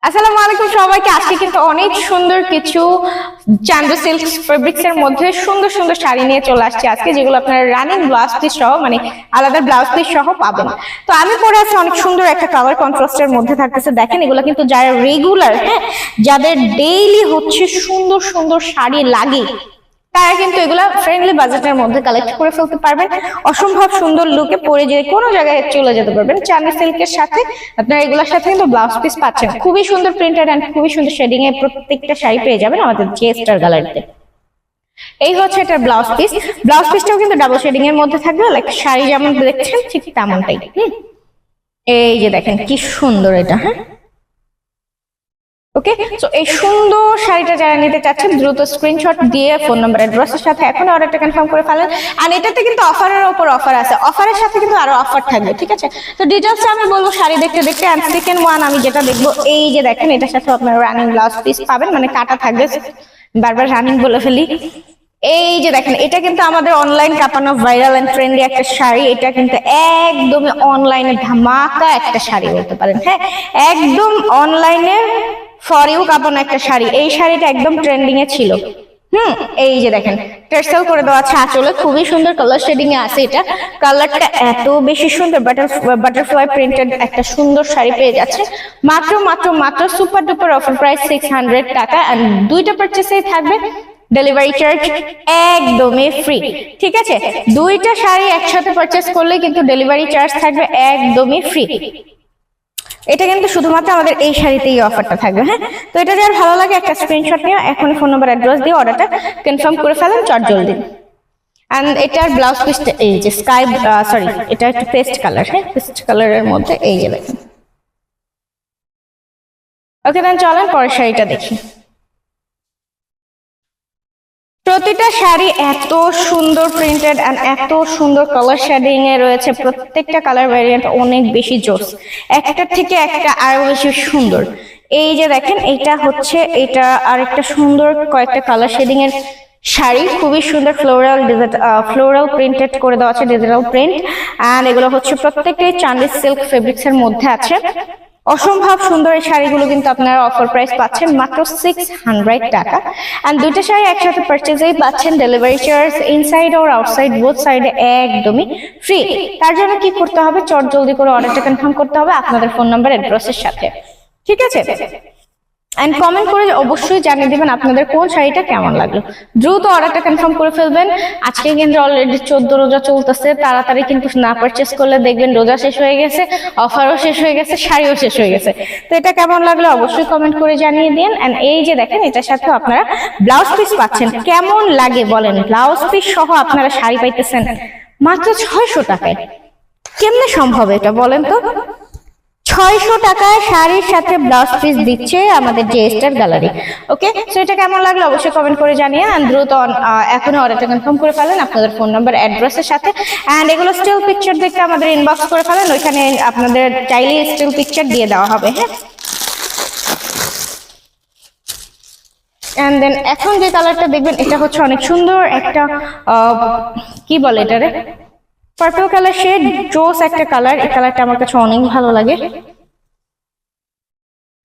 আসসালামু আলাইকুম সবাইকে। আজকে কিন্তু অনেক সুন্দর কিছু চান্দু সিল্ক ফেব্রিক্স এর মধ্যে সুন্দর সুন্দর শাড়ি নিয়ে চলে আসছে আজকে, যেগুলো আপনারা রানিং ব্লাউজ পিস সহ মানে আলাদা ব্লাউজ পিস সহ পাবেন। তো আমি পরে আছি অনেক সুন্দর একটা কালার কন্ট্রাস্টের মধ্যে থাকতেছে। দেখেন এগুলো কিন্তু যারা রেগুলার, যাদের ডেইলি হচ্ছে সুন্দর সুন্দর শাড়ি লাগে, তারা কিন্তু এগুলা ফ্রেন্ডলি বাজেটের মধ্যে কালেক্ট করে ফেলতে পারবেন। অসম্ভব সুন্দর লুকে পরে যে কোনো জায়গায় চলে যেতে পারবেন। চাঁদনি সিল্কের সাথে আপনারা এগুলোর সাথে কিন্তু ব্লাউজ পিস পাচ্ছেন, খুবই সুন্দর প্রিন্টেড এন্ড খুবই সুন্দর শেডিং এ প্রত্যেকটা শাড়ি পেয়ে যাবেন আমাদের জে স্টার গ্যালারিতে। এই হচ্ছে এটা ব্লাউজ পিস। ব্লাউজ পিসটাও কিন্তু ডাবল শেডিং এর মধ্যে থাকবে, লাইক শাড়ি যেমন দেখছেন ঠিক তেমনটাই। এই যে দেখেন কি সুন্দর এটা। ওকে, তো এই সুন্দর শাড়িটা যারা নিতে চাচ্ছেন দ্রুত স্ক্রিনশট দিয়ে ফোন নাম্বার অ্যাড্রেসের সাথে এখন অর্ডারটা কনফার্ম করে ফেলেন। আর এটাতে কিন্তু অফারের উপর অফার আছে, অফারের সাথে কিন্তু আরো অফার থাকবে, ঠিক আছে? তো ডিটেইলসটা আমি বলবো শাড়ি দেখতে দেখতে। এন্ড সেকেন্ড ওয়ান আমি যেটা দেখবো, এই যে দেখেন এটার সাথে আপনারা রানিং ব্লাউজ পিস পাবেন, মানে কাটা থাকবে, বারবার রানিং বলে ফেলি। এই যে দেখেন এটা কিন্তু আমাদের অনলাইন কাঁপানো ভাইরাল এন্ড ট্রেন্ডি একটা শাড়ি। এটা কিন্তু একদমই অনলাইনে ধামাকা একটা শাড়ি বলতে পারেন। হ্যাঁ, একদম অনলাইনে ফর ইউ কাঁপানো একটা শাড়ি। এই শাড়িটা একদম ট্রেন্ডিং এ ছিল। এই যে দেখেন টেক্সটাইল করে দেওয়া আছে আঁচলে, খুবই সুন্দর কালার শেডিং এ আছে। এটা কালারটা এত বেশি সুন্দর, বাটারফ্লাই প্রিন্টেড একটা সুন্দর শাড়ি পেয়ে যাচ্ছে মাত্র মাত্র মাত্র সুপার ডুপার অফার প্রাইস 600 টাকা। এন্ড দুইটা পারচেসেই থাকবে ডেলিভারি চার্জ একদমই ফ্রি, ঠিক আছে? দুইটা শাড়ি একসাথে পারচেস করলে কিন্তু ডেলিভারি চার্জ থাকবে একদমই ফ্রি। এটা কিন্তু শুধুমাত্র আমাদের এই শাড়িতেই অফারটা থাকবে। হ্যাঁ, তো এটা যার ভালো লাগে একটা স্ক্রিনশট নিয়ে এখন ফোন নাম্বার অ্যাড্রেস দিয়ে অর্ডারটা কনফার্ম করে ফেলেন চট জলদি। এন্ড এটার ব্লাউজ পিসটা এই যে স্কাই, সরি এটা একটা পেস্ট কালার। হ্যাঁ, পেস্ট কালারের মধ্যে এই যে দেখেন। ওকে, দেন চলেন পরের শাড়িটা দেখি। প্রতিটা শাড়ি এত সুন্দর প্রিন্টেড এন্ড এত সুন্দর কালার শেডিং এ রয়েছে, প্রত্যেকটা কালার ভ্যারিয়েন্ট অনেক বেশি জোস, একটা থেকে একটা আরো বেশি সুন্দর। এই যে দেখেন এটা হচ্ছে, এটা আরেকটা সুন্দর কয়েকটা কালার শেডিং এর শাড়ি, খুবই সুন্দর ফ্লোরাল প্রিন্টেড করে দেওয়া আছে, ডিজিটাল প্রিন্ট। এন্ড এগুলো হচ্ছে প্রত্যেকটাই চাঁদনি সিল্ক ফেব্রিক্স এর মধ্যে আছে। অসম্ভব সুন্দর এই শাড়িগুলো কিন্তু আপনারা অফার প্রাইস পাচ্ছেন মাত্র 600 টাকা। এন্ড দুইটা শাড়ি একসাথে পারচেজেই পাচ্ছেন delivery charge inside or outside both সাইডে একদমই ফ্রি। তার জন্য কি করতে হবে, চট জলদি করে অর্ডারটা কনফার্ম করতে হবে আপনাদের ফোন নাম্বার অ্যাড্রেসের সাথে, ঠিক আছে? এন্ড কমেন্ট করে অবশ্যই জানিয়ে দিবেন আপনাদের কোন শাড়িটা কেমন লাগলো। দ্রুত অর্ডারটা কনফার্ম করে ফেলবেন। আজকে কিন্তু অলরেডি 14 রোজা চলতেছে, তাড়াতাড়ি কিন্তু না পারচেস করলে দেখবেন রোজা শেষ হয়ে গেছে, অফারও শেষ হয়ে গেছে, শাড়িও শেষ হয়ে গেছে। তো এটা কেমন লাগলো অবশ্যই কমেন্ট করে জানিয়ে দিন। এন্ড এই যে দেখেন এটার সাথে আপনারা ব্লাউজ পিস পাচ্ছেন, কেমন লাগে বলেন? ব্লাউজ পিস সহ আপনারা শাড়ি পাইতেছেন মাত্র 600 টাকায়। কেমনে সম্ভব এটা বলেন তো? 600 টাকায় শাড়ির সাথে ব্লাউজ পিস দিচ্ছে আমাদের জে স্টার গ্যালারি। ওকে, সো এটা কেমন লাগলো অবশ্যই কমেন্ট করে জানিয়ে দ্রুত এখনই অর্ডারটা কনফার্ম করে ফেলেন আপনাদের ফোন নাম্বার অ্যাড্রেসের সাথে। এন্ড এগুলো স্টিল পিকচার দেখতে আমাদের ইনবক্স করে ফেলেন, ওইখানে আপনাদের চাইলে স্টিল পিকচার দিয়ে দেওয়া হবে। হ্যাঁ, এন্ড দেন এখন যে কালারটা দেখবেন এটা হচ্ছে অনেক সুন্দর একটা কি বলে এটারে, পার্পল কালার শেড, জোস একটা কালার। এই কালারটা আমার কাছে অনেক ভালো লাগে,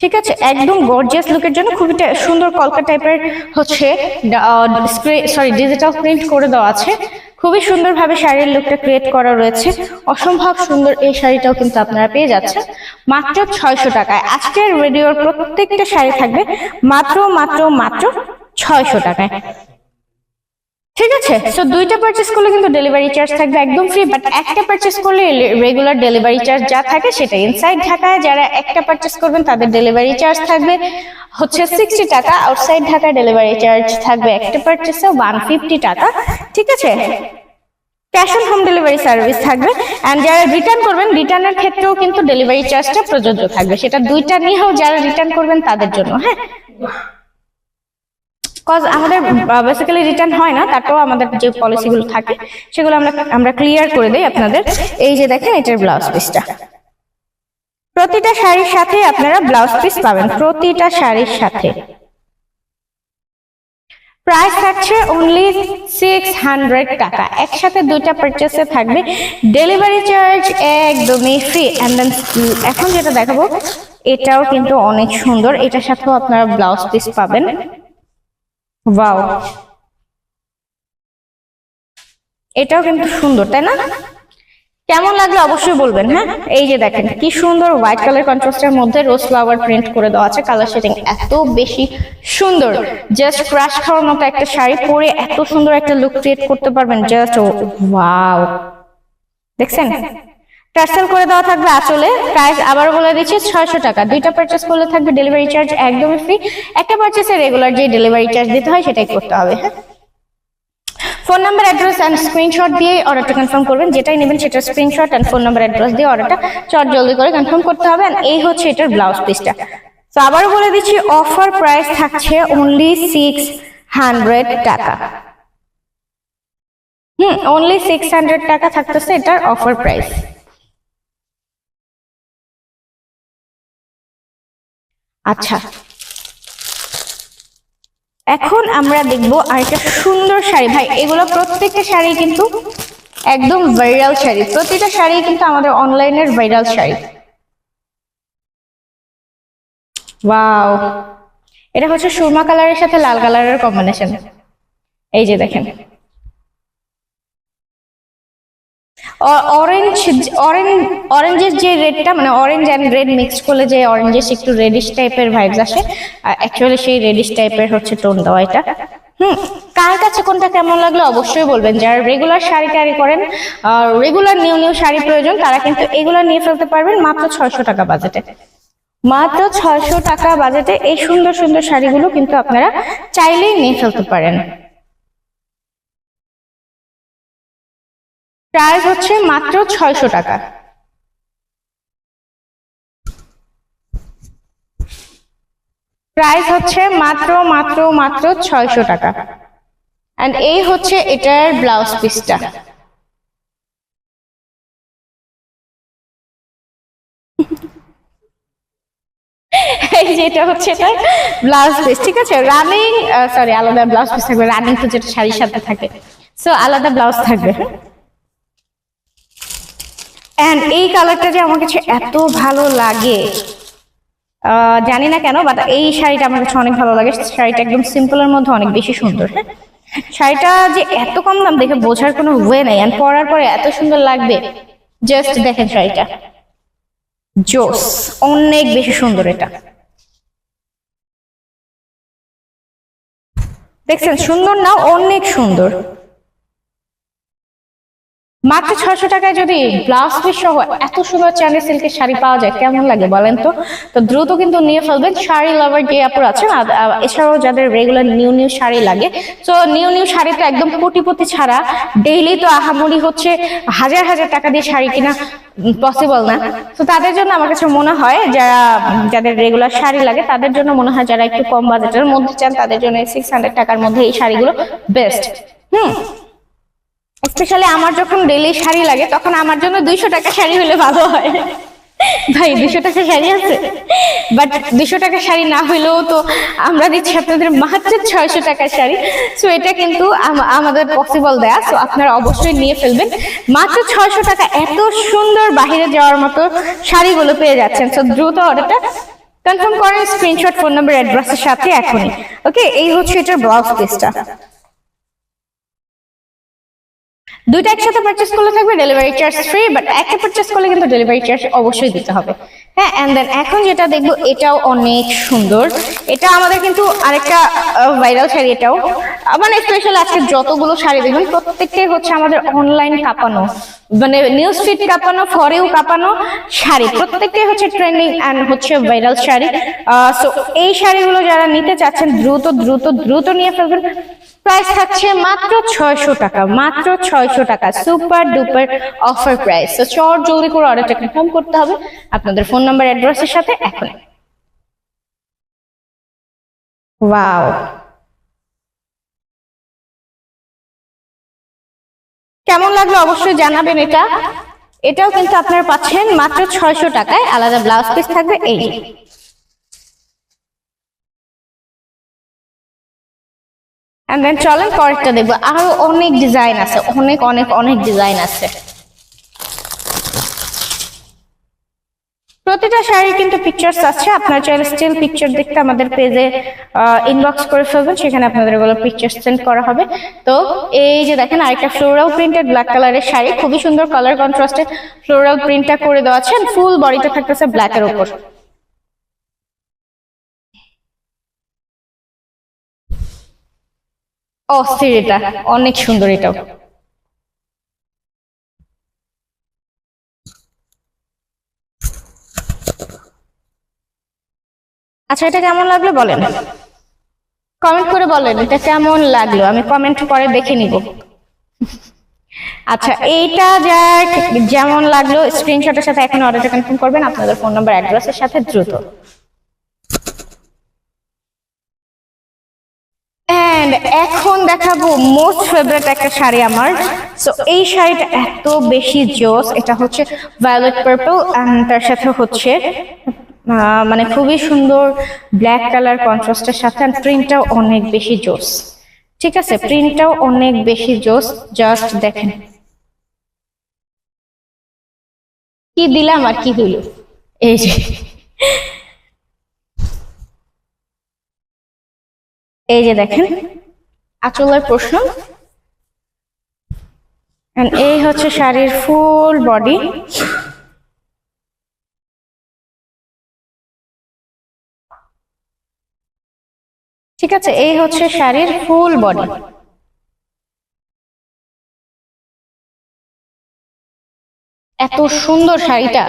ঠিক আছে? একদম গর্জিয়াস লুকের জন্য খুবই সুন্দর কলকা টাইপের হচ্ছে ডিজিটাল প্রিন্ট করে দেওয়া আছে। খুবই সুন্দরভাবে শাড়ির লুকটা ক্রিয়েট করা রয়েছে, অসম্ভব সুন্দর। এই শাড়িটাও কিন্তু আপনারা পেয়ে যাচ্ছেন মাত্র 600 টাকায়। আজকের ভিডিওর প্রত্যেকটা শাড়ি থাকবে মাত্র মাত্র মাত্র 600 টাকায়, ঠিক আছে? সো দুইটা পারচেস করলে কিন্তু ডেলিভারি চার্জ থাকবে একদম ফ্রি, বাট একটা পারচেস করলে রেগুলার ডেলিভারি চার্জ যা থাকে সেটা ইনসাইড ঢাকায় যারা একটা পারচেস করবেন তাদের ডেলিভারি চার্জ থাকবে হচ্ছে 60 টাকা, আউটসাইড ঢাকায় ডেলিভারি চার্জ থাকবে একটা পারচেসে 150 টাকা, ঠিক আছে? Cash on home delivery service থাকবে। এন্ড যারা রিটার্ন করবেন রিটার্নের ক্ষেত্রেও কিন্তু ডেলিভারি চার্জটা প্রযোজ্য থাকবে, সেটা দুইটা নিয়েও যারা রিটার্ন করবেন তাদের জন্য। হ্যাঁ, কজ আমাদের বেসিক্যালি রিটার্ন হয় না, তারপরেও আমাদের যে পলিসিগুলো থাকে সেগুলো আমরা ক্লিয়ার করে দেই আপনাদের। এই যে দেখেন এটার ব্লাউজ পিসটা, প্রতিটা শাড়ির সাথে আপনারা ব্লাউজ পিস পাবেন, প্রতিটা শাড়ির সাথে। প্রাইস থাকছে অনলি 600 টাকা। একসাথে দুইটা পারচেসে থাকবে ডেলিভারি চার্জ একদমই ফ্রি। এন্ড দেন এখন যেটা দেখাবো এটাও কিন্তু অনেক সুন্দর, এটার সাথেও আপনারা ব্লাউজ পিস পাবেন। ওয়াও, এটাও কিন্তু সুন্দর, তাই না? কেমন লাগলো অবশ্যই বলবেন। হ্যাঁ, এই যে দেখেন কি সুন্দর হোয়াইট কালার কন্ট্রাস্টের মধ্যে রোজ ফ্লাওয়ার প্রিন্ট করে দেওয়া আছে। কালার শেডিং এত বেশি সুন্দর, জাস্ট ক্রাশ খাওয়ার মতো একটা শাড়ি পরে এত সুন্দর একটা লুক ক্রিয়েট করতে পারবেন। জাস্ট ওয়াও, দেখছেন? টার্সেল করে দেওয়া থাকবে আঁচলে। প্রাইস আবার বলে দিচ্ছি 600 টাকা। দুইটা পারচেস করলে থাকবে ডেলিভারি চার্জ একদমই ফ্রি। একটা পারচেসে রেগুলার যে ডেলিভারি চার্জ দিতে হয় সেটাই করতে হবে। হ্যাঁ, phone number address and screenshot দিয়ে অর্ডারটা কনফার্ম করবেন। যেটাই নেবেন সেটার screenshot and phone number address দিয়ে অর্ডারটা চট জলদি করে কনফার্ম করতে হবে। এই হচ্ছে এটার ব্লাউজ পিসটা। তো আবারও বলে দিচ্ছি অফার প্রাইস থাকছে অনলি 600 টাকা। অনলি 600 টাকা থাকতেছে এটার অফার প্রাইস। আচ্ছা, এখন আমরা দেখবো আরেকটা সুন্দর শাড়ি। ভাই এগুলো প্রত্যেকটা শাড়ি কিন্তু একদম ভাইরাল শাড়ি, প্রতিটা শাড়ি কিন্তু আমাদের অনলাইনের ভাইরাল শাড়ি। ওয়াও, এটা হচ্ছে সুরমা কালারের সাথে লাল কালারের কম্বিনেশন। এই যে দেখেন অরেঞ্জ অরেঞ্জ অরেঞ্জের যে রেডটা, মানে অরেঞ্জ এন্ড রেড মিক্স করলে যে অরেঞ্জের একটু রেডিশ টাইপের ভাইবস আসে, অ্যাকচুয়ালি সেই রেডিশ টাইপের হচ্ছে টোন দেওয়া এটা। কার কাছে কোনটা কেমন লাগলো অবশ্যই বলবেন। যারা রেগুলার শাড়ি ক্যারি করেন, রেগুলার নিউ নিউ শাড়ি প্রয়োজন, তারা কিন্তু এগুলো নিয়ে ফেলতে পারবেন মাত্র 600 টাকা বাজেটে। মাত্র 600 টাকা বাজেটে এই সুন্দর সুন্দর শাড়িগুলো কিন্তু আপনারা চাইলেই নিয়ে ফেলতে পারেন। প্রাইস হচ্ছে মাত্র 600 টাকা। প্রাইস হচ্ছে মাত্র মাত্র মাত্র 600 টাকা। এন্ড এই হচ্ছে এটার ব্লাউজ পিসটা। এই যে এটা হচ্ছে এটার ব্লাউজ পিস, ঠিক আছে? রানিং, সরি, আলাদা ব্লাউজ পিস থাকবে। রানিং তো যেটা শাড়ির সাথে থাকে, সো আলাদা ব্লাউজ থাকবে। এন্ড এই কালারটা যে আমার কাছে এত ভালো লাগে, জানি না কেন, বাট এই শাড়িটা আমার কাছে অনেক ভালো লাগে। শাড়িটা একদম সিম্পলের মধ্যে অনেক বেশি সুন্দর। হ্যাঁ, শাড়িটা যে এত কম দাম দেখে বোঝার কোনো ওয়ে নাই, এন্ড পরার পরে এত সুন্দর লাগবে। জাস্ট দেখেন শাড়িটা, জোস, অনেক বেশি সুন্দর। এটা দেখছেন সুন্দর না? অনেক সুন্দর। মাত্র 600 টাকায় যদি ব্লাউজ পিস সহ এত সুন্দর চাঁদি সিল্কের শাড়ি পাওয়া যায়, কেমন লাগে বলেন তো? তো দ্রুত কিন্তু নিয়ে ফেলবেন। শাড়ি লাভার যে আপুর আছেন, এছাড়াও যাদের রেগুলার নিউ নিউ শাড়ি লাগে, তো নিউ নিউ শাড়ি তো একদম কোটিপতি ছাড়া ডেইলি তো আহামরি হচ্ছে হাজার হাজার টাকা দিয়ে শাড়ি কিনা পসিবল না। তো তাদের জন্য আমার কাছে মনে হয় যাদের রেগুলার শাড়ি লাগে তাদের জন্য মনে হয়, যারা একটু কম বাজেটের মধ্যে চান তাদের জন্য 600 টাকার মধ্যে এই শাড়িগুলো বেস্ট। স্পেশালি আমার যখন ডেইলি শাড়ি লাগে তখন আমার জন্য 200 টাকা শাড়ি হলে ভালো হয়। ভাই 200 টাকা শাড়ি আছে, বাট 200 টাকা শাড়ি না হইলেও তো আমরা দিচ্ছি আপনাদের মাত্র 600 টাকার শাড়ি। সো এটা কিন্তু আমাদের পসিবল দেয়া। সো আপনারা অবশ্যই নিয়ে ফেলবেন। মাত্র 600 টাকা এত সুন্দর বাহিরে যাওয়ার মতো শাড়িগুলো পেয়ে যাচ্ছেন। সো দ্রুত অর্ডারটা কনফার্ম করেন স্ক্রিনশট, ফোন নাম্বার, অ্যাড্রেসের সাথে এখনই। ওকে, এই হচ্ছে এটার ব্লাউজ পিসটা। দুইটা একসাথে পারচেস করলে থাকবে ডেলিভারি চার্জ ফ্রি, বাট একটা পারচেস করলে কিন্তু ডেলিভারি চার্জ অবশ্যই দিতে হবে। হ্যাঁ, এন্ড দেন এখন যেটা দেখবো এটাও অনেক সুন্দর। এটা আমাদের কিন্তু আরেকটা ভাইরাল শাড়ি। এটাও মানে স্পেশাল আজকে যতগুলো শাড়ি দেখবেন প্রত্যেকটাই হচ্ছে আমাদের অনলাইন কাঁপানো, মানে নিউজ ফিড কাঁপানো, ফরেও কাঁপানো শাড়ি। প্রত্যেকটাই হচ্ছে ট্রেন্ডিং এন্ড হচ্ছে ভাইরাল শাড়ি। সো এই শাড়িগুলো যারা নিতে চাচ্ছেন দ্রুত দ্রুত দ্রুত নিয়ে ফেলবেন। প্রাইস থাকছে মাত্র 600 টাকা। মাত্র 600 টাকা, সুপার ডুপার অফার প্রাইস। তো চট জলদি করে অর্ডারটা কনফার্ম করতে হবে আপনাদের ফোন নাম্বার, অ্যাড্রেসের সাথে এখন। ওয়াও, কেমন লাগলো অবশ্যই জানাবেন। এটাও কিন্তু আপনারা পাচ্ছেন মাত্র 600 টাকায়। আলাদা ব্লাউজ পিস থাকবে। এই এন্ড দেন চলেন পরেরটা দেখবো, আরো অনেক ডিজাইন আছে, অনেক অনেক অনেক ডিজাইন আছে। প্রতিটা শাড়ি কিন্তু পিকচার্স আছে, আপনারা চাইলে স্টিল পিকচার দেখতে আমাদের পেজে ইনবক্স করে ফেলবেন, সেখানে আপনাদের এগুলো পিকচার সেন্ড করা হবে। তো এই যে দেখেন আরেকটা ফ্লোরাল প্রিন্টেড ব্ল্যাক কালারের শাড়ি, খুবই সুন্দর কালার কন্ট্রাস্টে ফ্লোরাল প্রিন্টটা করে দেওয়া আছে, ফুল বডিটা থাকতেছে ব্ল্যাক এর উপর। অস্থির, এটা অনেক সুন্দর এটাও। আচ্ছা এটা কেমন লাগলো বলেন, কমেন্ট করে বলেন এটা কেমন লাগলো, আমি কমেন্ট করে দেখে নিব। আচ্ছা এইটা যা যেমন লাগলো স্ক্রিনশটের সাথে এখন অর্ডারটা কনফার্ম করবেন আপনাদের ফোন নাম্বার অ্যাড্রেসের সাথে দ্রুত। এন্ড এখন দেখাবো মোস্ট ফেভারিট একটা শাড়ি আমার। সো এই শাড়িটা এত বেশি জোস, এটা হচ্ছে ভায়োলেট পার্পল এন্ড তার সাথে হচ্ছে মানে খুবই সুন্দর ব্ল্যাক কালার কন্ট্রাস্টের সাথে, প্রিন্টটাও অনেক বেশি জোস। ঠিক আছে, প্রিন্টটাও অনেক বেশি জোস, জাস্ট দেখেন কি দিলাম আর কি হইল। এই যে এই যে দেখেন আঁচলের প্রশ্ন, এই হচ্ছে শাড়ির ফুল বডি। ঠিক আছে, এই হচ্ছে শাড়ির ফুল বডি। এত সুন্দর শাড়িটা,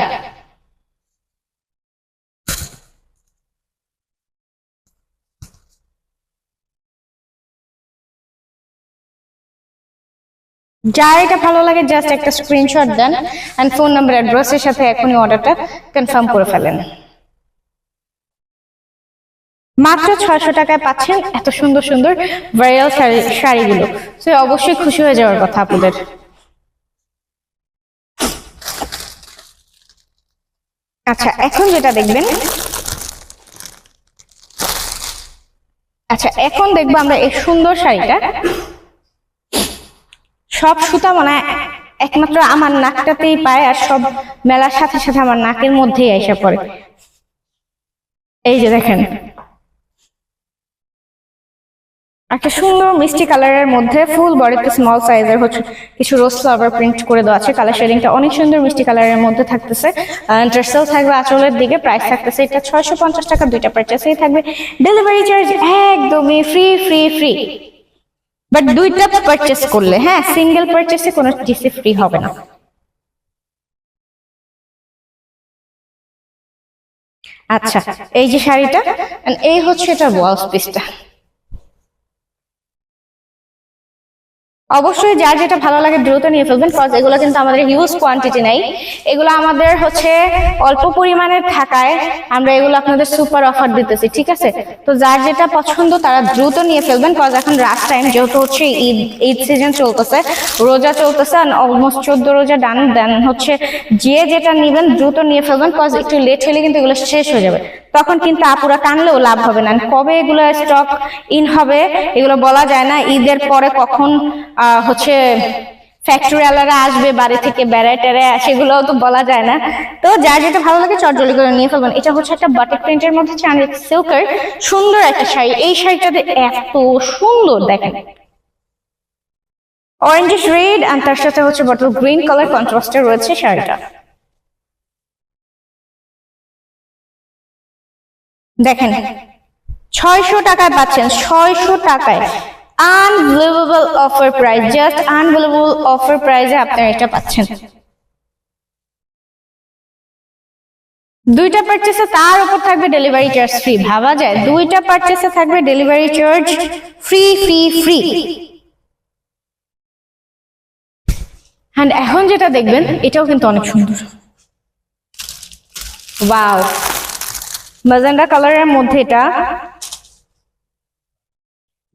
যার এটা ভালো লাগে জাস্ট একটা স্ক্রিনশট দেন এন্ড ফোন নাম্বার অ্যাড্রেসের সাথে এখনই অর্ডারটা কনফার্ম করে ফেলেন। মাত্র 600 টাকায় পাচ্ছেন এত সুন্দর সুন্দর ভাইরাল শাড়িগুলো, তো অবশ্যই খুশি হয়ে যাওয়ার কথা আপনাদের। আচ্ছা এখন যেটা দেখবেন, আচ্ছা এখন দেখবো আমরা এই সুন্দর শাড়িটা, সব সুতা মানে একমাত্র আমার নাকটাতেই পায়, আর সব মেলার সাথে সাথে আমার নাকের মধ্যেই এসে পড়ে। এই যে দেখেন একটা সুন্দর মিষ্টি কালারের মধ্যে ফুল বডিতে স্মল সাইজের হচ্ছে কিছু রোজ ফ্লাওয়ার প্রিন্ট করে দেওয়া আছে, কালার শেডিংটা অনেক সুন্দর মিষ্টি কালারের মধ্যে থাকতেছে। টার্সেল থাকবে আঁচলের দিকে, প্রাইস থাকতেছে এটা 650 টাকা, দুইটা পারচেসেই থাকবে ডেলিভারি চার্জ একদমই ফ্রি ফ্রি ফ্রি, বাট দুইটা পারচেস করলে, হ্যাঁ সিঙ্গেল পারচেসে কোনো ডিসি ফ্রি হবে না। আচ্ছা এই যে শাড়িটা, এই হচ্ছে এটা ব্লাউজ পিসটা। অবশ্যই যার যেটা ভালো লাগে দ্রুত নিয়ে ফেলবেন, কজ এগুলো কিন্তু আমাদের হিউজ কোয়ান্টিটি নাই, এগুলো আমাদের হচ্ছে অল্প পরিমাণের থাকায় আমরা এগুলো আপনাদের সুপার অফার দিতেছি। ঠিক আছে, তো যার যেটা পছন্দ তারা দ্রুত নিয়ে ফেলবেন, কজ এখন লাস্ট টাইম যেহেতু হচ্ছে ঈদ ঈদ সিজন চলতেছে, রোজা চলতেছে, অলমোস্ট 14 রোজা ডান, দেন হচ্ছে যে যেটা নিবেন দ্রুত নিয়ে ফেলবেন, কজ একটু লেট হলে কিন্তু এগুলো শেষ হয়ে যাবে, তখন কিন্তু আপুরা টানলেও লাভ হবে না। কবে এগুলো স্টক ইন হবে এগুলো বলা যায় না, ঈদের পরে কখন হচ্ছে ফ্যাক্টরি ওয়ালারা আসবে বাড়ি থেকে বেড়ায় সেগুলোও তো বলা যায় না। তো যার যেটা ভালো লাগে চটজলি করে নিয়ে ফেলবেন। এটা হচ্ছে একটা বাটিক প্রিন্টের মধ্যে চাঁদের সিল্কের সুন্দর একটা শাড়ি, এই শাড়িটাতে এত সুন্দর দেখেন অরেঞ্জিশ রেড আর তার সাথে হচ্ছে বটল গ্রিন কালার কন্ট্রাস্টে রয়েছে শাড়িটা। দেখেন 600 টাকায় পাচ্ছেন, 600 টাকায় unbelievable offer price, just unbelievable offer প্রাইসে আপনারা এটা পাচ্ছেন। দুইটা পারচেসে তার উপর থাকবে ডেলিভারি চার্জ ফ্রি, ভাবা যায় দুইটা পারচেসে থাকবে delivery charge free free free. হ্যাঁ এখন যেটা দেখবেন এটাও কিন্তু অনেক সুন্দর, ওয়াও ম্যাজেন্ডা কালারের মধ্যে, এটা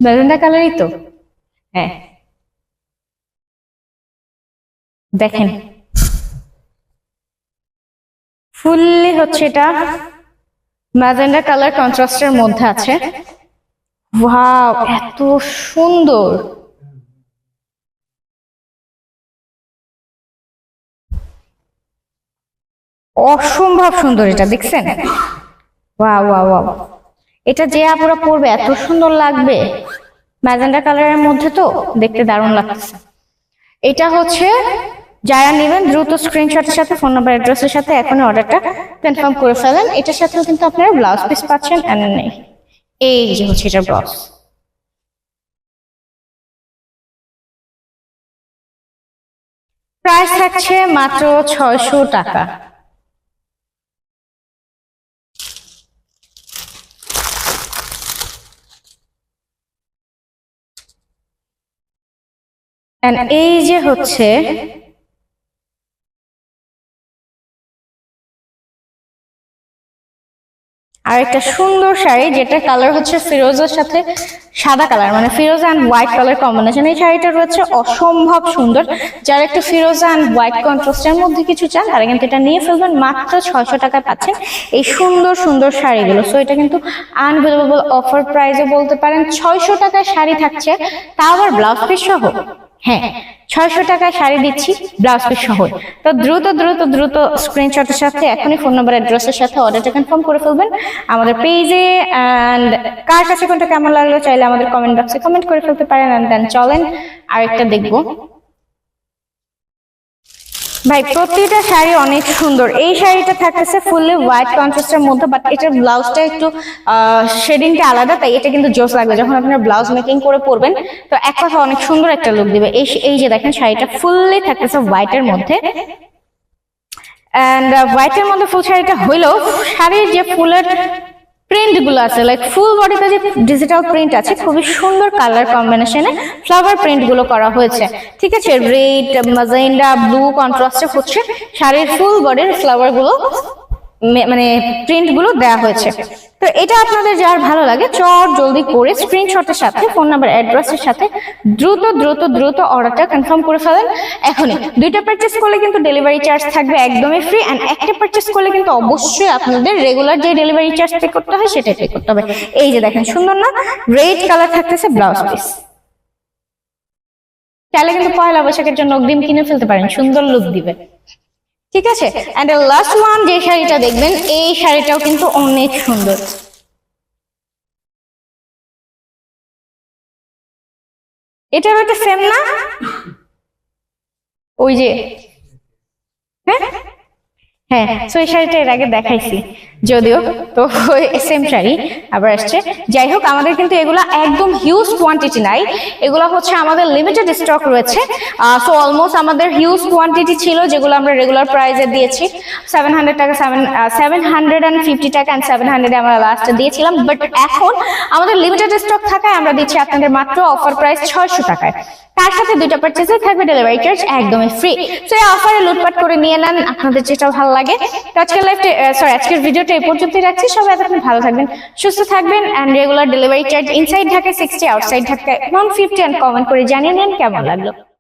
ম্যাজেন্ডা কালারই তো, হ্যাঁ দেখেন ফুললি হচ্ছে এটা ম্যাজেন্ডা কালার কন্ট্রাস্টের মধ্যে আছে, ওয়াও, এত সুন্দর! অসম্ভব সুন্দর, এটা দেখছেন? ওয়াও ওয়াও ওয়াও, এটা যে আপুরা পরবে এত সুন্দর লাগবে। ম্যাজেন্ডা কালারের মধ্যে তো দেখতে দারুণ লাগতেছে। এটা হচ্ছে যারা নেবেন দ্রুত স্ক্রিনশটের সাথে ফোন নাম্বার অ্যাড্রেসের সাথে এখনই অর্ডারটা কনফার্ম করে ফেলেন। এটার সাথেও কিন্তু আপনারা ব্লাউজ পিস পাচ্ছেন। এই যে হচ্ছে এটার ব্লাউজ। প্রাইস থাকছে মাত্র 600 টাকা। এই যে হচ্ছে আর একটা সুন্দর শাড়ি, যেটা কালার হচ্ছে ফিরোজের সাথে সাদা কালার, মানে Firoz and white colour combination. এই শাড়িটা রয়েছে অসম্ভব সুন্দর। যারা একটু ফিরোজ অ্যান্ড হোয়াইট কন্ট্রাস্টের মধ্যে কিছু চান তারা কিন্তু এটা নিয়ে ফেলবেন। মাত্র 600 টাকায় পাচ্ছেন এই সুন্দর সুন্দর শাড়িগুলো। সো এটা কিন্তু আনবিলিভেবল অফার প্রাইসে বলতে পারেন। 600 টাকায় শাড়ি থাকছে, তা আবার ব্লাউজ পিস সহ। হ্যাঁ, 600 টাকায় শাড়ি দিচ্ছি ব্লাউজ পিস সহ। তো দ্রুত দ্রুত দ্রুত স্ক্রিনশটের সাথে এখনই ফোন নাম্বার অ্যাড্রেসের সাথে অর্ডারটা কনফার্ম করে ফেলবেন আমাদের পেজে। অ্যান্ড কার কাছে কোনটা কেমন লাগলো চাইলে আমাদের কমেন্ট বক্সে কমেন্ট করে ফেলতে পারেন। অ্যান্ড দেন চলেন আরেকটা দেখবো। ভাই প্রতিটা শাড়ি অনেক সুন্দর। এই শাড়িটা থাকতেছে ফুললি হোয়াইট কন্ট্রাস্টের মধ্যে, বাট এটার ব্লাউজটা একটু শেডিংটা আলাদা, তাই এটা কিন্তু জোস লাগবে যখন আপনারা ব্লাউজ মেকিং করে পরবেন। তো এক কথা অনেক সুন্দর একটা লুক দিবে। এই যে দেখেন শাড়িটা ফুললি থাকতেছে হোয়াইটের মধ্যে। এন্ড হোয়াইটের মধ্যে ফুল শাড়িটা হইলেও শাড়ির যে ফুলের প্রিন্ট গুলো আছে, লাইক ফুল বডিতে যে ডিজিটাল প্রিন্ট আছে, খুবই সুন্দর কালার কম্বিনেশনে ফ্লাওয়ার প্রিন্ট গুলো করা হয়েছে। ঠিক আছে, রেড, ম্যাজেন্ডা, ব্লু কন্ট্রাস্টে হচ্ছে শাড়ির ফুল বডির ফ্লাওয়ার গুলো, মানে প্রিন্ট গুলো দেওয়া হয়েছে। তো এটা আপনাদের যার ভালো লাগে চট জলদি করে স্ক্রিনশটের সাথে ফোন নাম্বার অ্যাড্রেসের সাথে দ্রুত দ্রুত দ্রুত অর্ডারটা কনফার্ম করে ফেলেন এখনই। দুইটা পারচেজ করলে কিন্তু ডেলিভারি চার্জ থাকবে একদমই ফ্রি। এন্ড একটা পারচেজ করলে কিন্তু অবশ্যই আপনাদের রেগুলার যে ডেলিভারি চার্জ পে করতে হয় সেটাই পে করতে হবে। এই যে দেখেন সুন্দর না, রেড কালার থাকতেছে ব্লাউজ পিস। চাইলে কিন্তু পয়লা বৈশাখের জন্য অগ্রিম কিনে ফেলতে পারেন, সুন্দর লুক দিবে। ঠিক আছে, এন্ড লাস্ট ওয়ান যে শাড়িটা দেখবেন, এই শাড়িটাও কিন্তু অনেক সুন্দর। এটার একটা সেম না, ওই যে হ্যাঁ হ্যাঁ, সো এই শাড়িটা এর আগে দেখাইছি যদিও, তো সেম শাড়ি আবার আসছে। যাই হোক, আমাদের কিন্তু এগুলা একদম হিউজ কোয়ান্টিটি নাই, এগুলা হচ্ছে আমাদের লিমিটেড স্টক রয়েছে। সো অলমোস্ট আমাদের হিউজ কোয়ান্টিটি ছিল যেগুলো আমরা রেগুলার প্রাইসে দিয়েছি 700 টাকা, 750 টাকা এন্ড 700 আমরা লাস্টে দিয়েছিলাম। বাট এখন আমাদের লিমিটেড স্টক থাকায় আমরা দিচ্ছি আপনাদের মাত্র অফার প্রাইস 600 টাকায়। তার সাথে দুইটা পারচেজে থাকবে ডেলিভারি চার্জ একদমই ফ্রি। সো এই অফারে লুটপাট করে নিয়ে নেন আপনাদের যেটা ভালো লাগে। তো আজকের ভিডিওটা এই পর্যন্তই রাখছি। সবাই এতক্ষণ ভালো থাকবেন, সুস্থ থাকবেন। And regular delivery charge inside Dhaka 60, outside Dhaka 150। And comment করে জানিয়ে নেন কেমন লাগলো।